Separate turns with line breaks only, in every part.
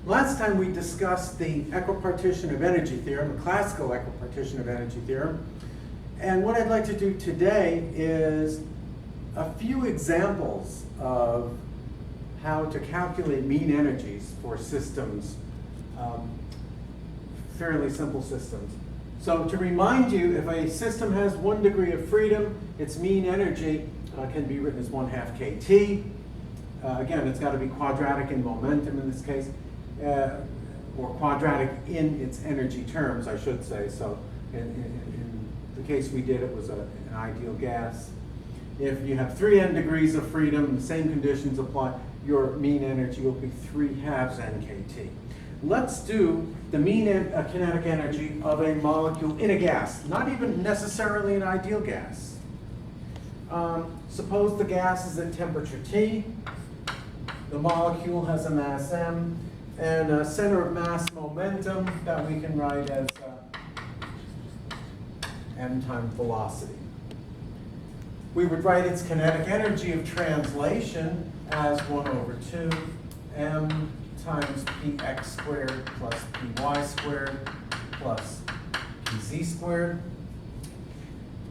Last time we discussed the equipartition of energy theorem, the classical equipartition of energy theorem. And what I'd like to do today is a few examples of how to calculate mean energies for systems, fairly simple systems. So to remind you, if a system has 1 degree of freedom, its mean energy can be written as 1/2 kT. Again, it's got to be quadratic in momentum in this case, or quadratic in its energy terms, I should say. So in the case we did, it was an ideal gas. If you have 3n degrees of freedom, the same conditions apply, your mean energy will be 3/2 nkt. Let's do the mean kinetic energy of a molecule in a gas, not even necessarily an ideal gas. Suppose the gas is at temperature T, the molecule has a mass m, and a center of mass momentum that we can write as m times velocity. We would write its kinetic energy of translation as 1/2 m times px squared plus py squared plus pz squared.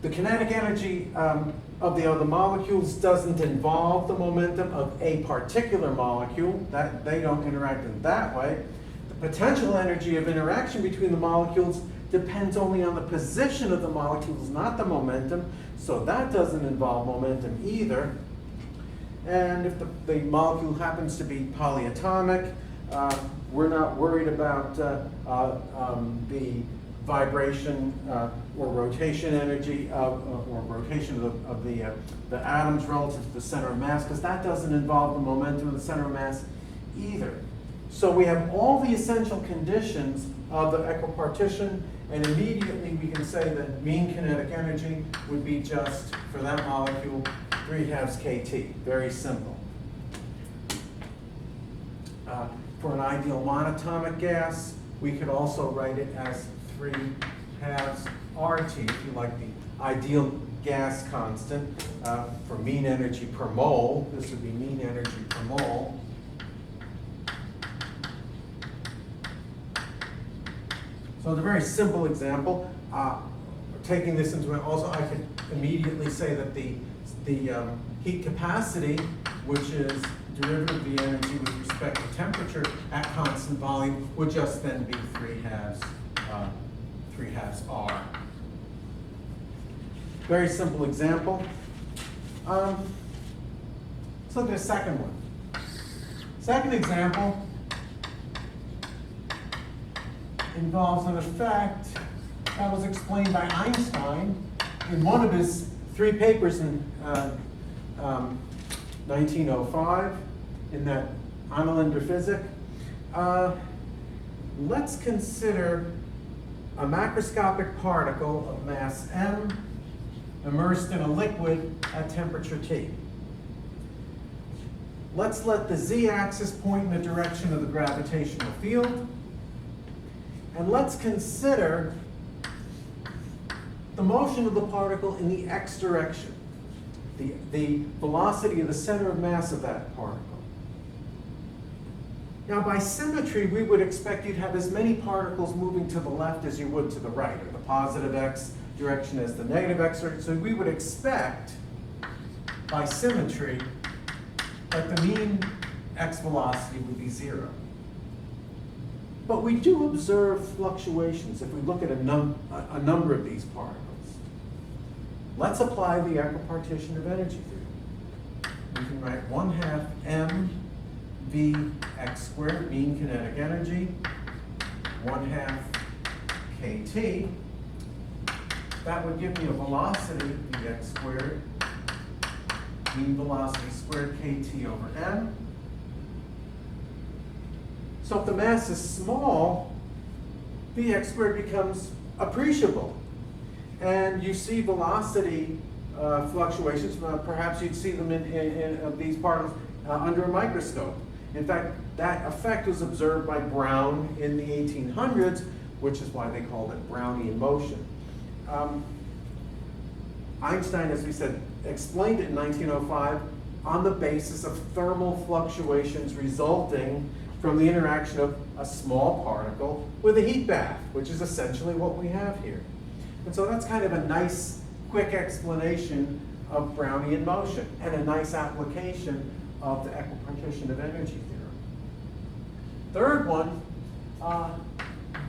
The kinetic energy of the other molecules doesn't involve the momentum of a particular molecule. That they don't interact in that way. The potential energy of interaction between the molecules depends only on the position of the molecules, not the momentum. So that doesn't involve momentum either. And if the molecule happens to be polyatomic, we're not worried about the vibration or rotation energy or rotation of the atoms relative to the center of mass, because that doesn't involve the momentum of the center of mass either. So we have all the essential conditions of the equipartition, and immediately we can say that mean kinetic energy would be just, for that molecule, 3/2 kT. Very simple. For an ideal monatomic gas, we could also write it as 3/2 RT, if you like the ideal gas constant, for mean energy per mole. This would be mean energy per mole. So it's a very simple example. Taking this into account, also I could immediately say that the heat capacity, which is derivative of the energy with respect to temperature at constant volume, would just then be 3/2 R. Very simple example. Let's look at a second one. Second example involves an effect that was explained by Einstein in one of his 3 papers in 1905 in that Annalander Physik. Let's consider a macroscopic particle of mass m immersed in a liquid at temperature T. Let's let the z-axis point in the direction of the gravitational field. And let's consider the motion of the particle in the x direction, the velocity of the center of mass of that particle. Now, by symmetry, we would expect you'd have as many particles moving to the left as you would to the right, or the positive x direction as the negative x direction. So we would expect, by symmetry, that the mean x velocity would be 0. But we do observe fluctuations if we look at a number of these particles. Let's apply the equipartition of energy theory. We can write 1/2 m v x squared, mean kinetic energy, 1/2 kT. That would give me a velocity, vx squared, mean velocity squared kT over m. So if the mass is small, Vx squared becomes appreciable. And you see velocity fluctuations. Perhaps you'd see them in these particles under a microscope. In fact, that effect was observed by Brown in the 1800s, which is why they called it Brownian motion. Einstein, as we said, explained it in 1905 on the basis of thermal fluctuations resulting from the interaction of a small particle with a heat bath, which is essentially what we have here. And so that's kind of a nice, quick explanation of Brownian motion and a nice application of the equipartition of energy theorem. Third one,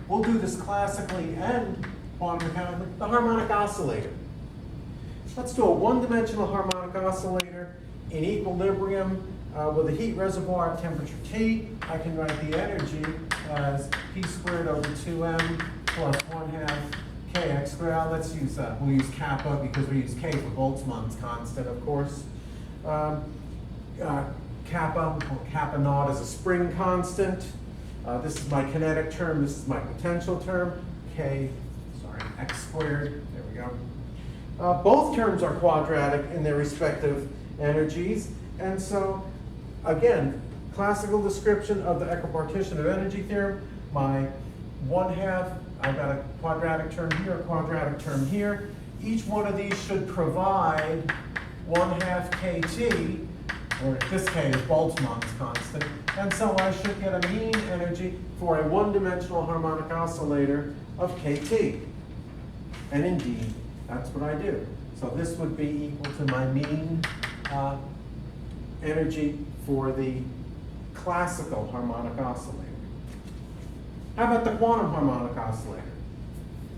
we'll do this classically and quantum mechanically, the harmonic oscillator. Let's do a one-dimensional harmonic oscillator in equilibrium with a heat reservoir at temperature T. I can write the energy as P squared over 2m plus 1/2 kx squared. Let's use, we'll use kappa because we use K for Boltzmann's constant, of course. Kappa, or kappa naught is a spring constant. This is my kinetic term, this is my potential term. X squared, there we go. Both terms are quadratic in their respective energies. And so, again, classical description of the equipartition of energy theorem. My 1/2, I've got a quadratic term here, a quadratic term here. Each one of these should provide 1/2 kT, or this K is Boltzmann's constant. And so I should get a mean energy for a one-dimensional harmonic oscillator of kT. And indeed, that's what I do. So this would be equal to my mean energy for the classical harmonic oscillator. How about the quantum harmonic oscillator?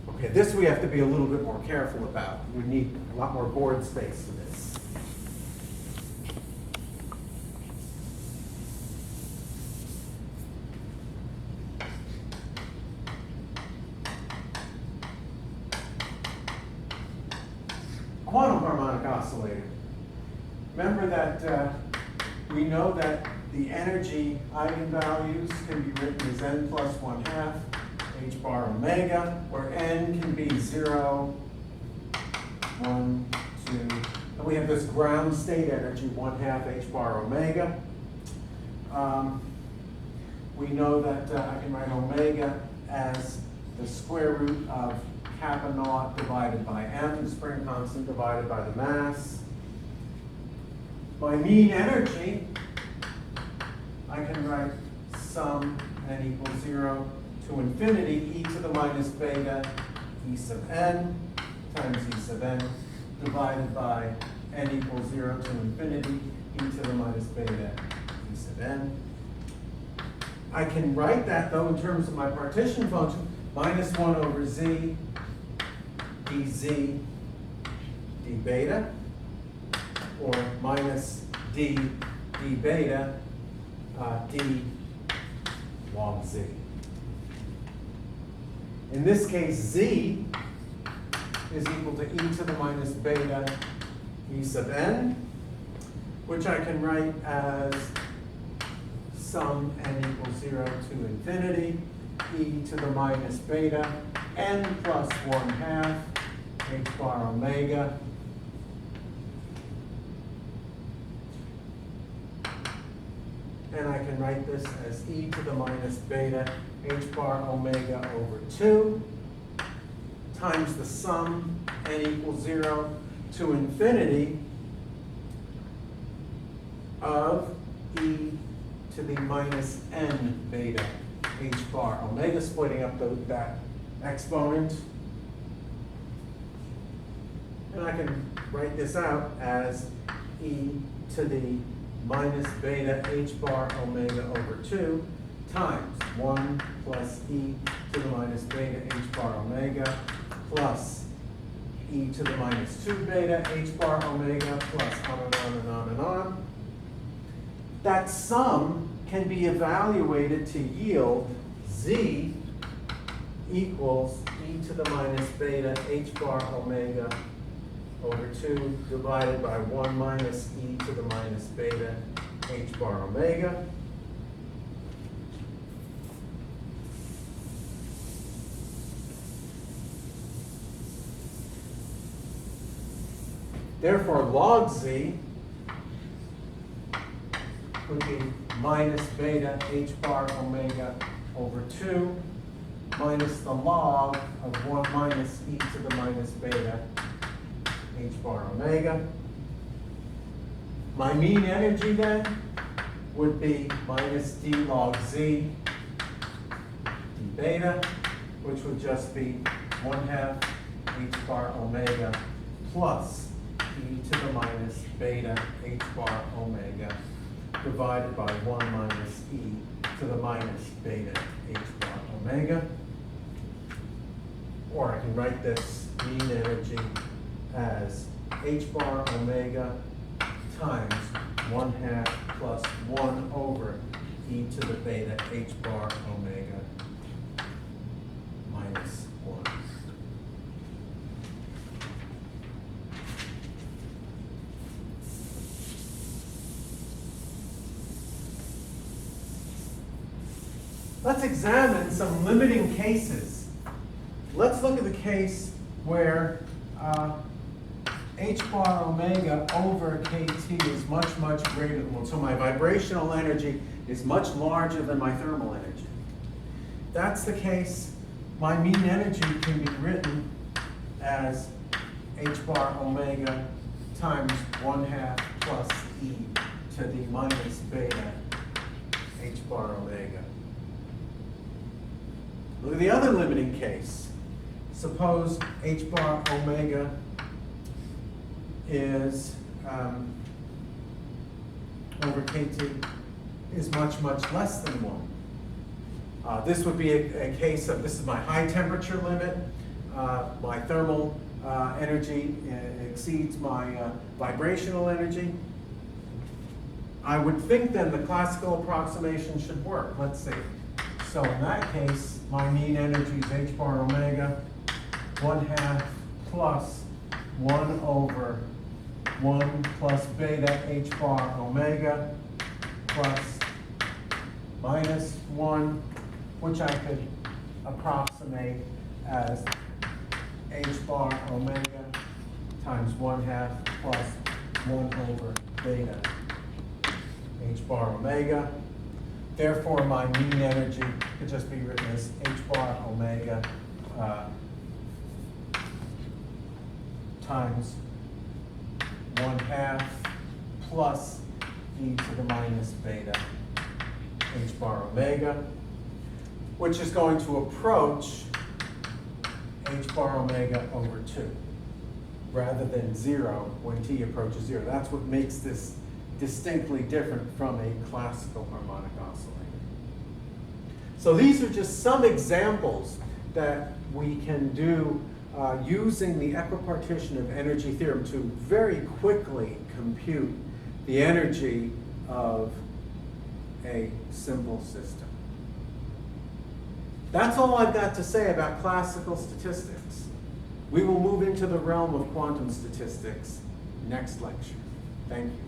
Okay, this we have to be a little bit more careful about. We need a lot more board space for this. Quantum harmonic oscillator. Remember that we know that the energy eigenvalues can be written as n plus 1/2 h bar omega, where n can be 0, 1, 2, and we have this ground state energy 1/2 h bar omega. We know that I can write omega as the square root of kappa naught divided by m, the spring constant divided by the mass. My mean energy, I can write sum n equals 0 to infinity e to the minus beta e sub n times e sub n divided by n equals 0 to infinity e to the minus beta e sub n. I can write that, though, in terms of my partition function, minus 1 over z dz d beta, or minus d d beta d log z. In this case, z is equal to e to the minus beta e sub n, which I can write as sum n equals 0 to infinity e to the minus beta n plus 1/2 h bar omega and I can write this as e to the minus beta h bar omega over 2 times the sum n equals 0 to infinity of e to the minus n beta h bar omega, splitting up that exponent. And I can write this out as e to the minus beta h bar omega over 2 times 1 plus e to the minus beta h bar omega plus e to the minus 2 beta h bar omega plus on and on and on and on. That sum can be evaluated to yield z equals e to the minus beta h bar omega over 2 divided by 1 minus e to the minus beta h bar omega. Therefore, log z would be minus beta h bar omega over 2 minus the log of 1 minus e to the minus beta h bar omega. My mean energy then would be minus d log z d beta, which would just be 1/2 h bar omega plus e to the minus beta h bar omega divided by 1 minus e to the minus beta h bar omega. Or I can write this mean energy as h bar omega times 1/2 plus 1 over e to the beta h bar omega minus 1. Let's examine some limiting cases. Let's look at the case where h bar omega over kt is much, much greater than 1. So my vibrational energy is much larger than my thermal energy. If that's the case, my mean energy can be written as h bar omega times 1/2 plus e to the minus beta h bar omega. Look at the other limiting case. Suppose h bar omega is over kt is much, much less than 1. This would be a case of, this is my high temperature limit. My thermal energy exceeds my vibrational energy. I would think then the classical approximation should work. Let's see. So in that case, my mean energy is h bar omega 1/2 plus 1 over 1 plus beta h bar omega plus minus 1, which I could approximate as h bar omega times 1/2 plus 1 over beta h bar omega. Therefore, my mean energy could just be written as h bar omega times 1/2 plus e to the minus beta h bar omega, which is going to approach h bar omega over 2, rather than 0 when t approaches 0. That's what makes this distinctly different from a classical harmonic oscillator. So these are just some examples that we can do using the equipartition of energy theorem to very quickly compute the energy of a simple system. That's all I've got to say about classical statistics. We will move into the realm of quantum statistics next lecture. Thank you.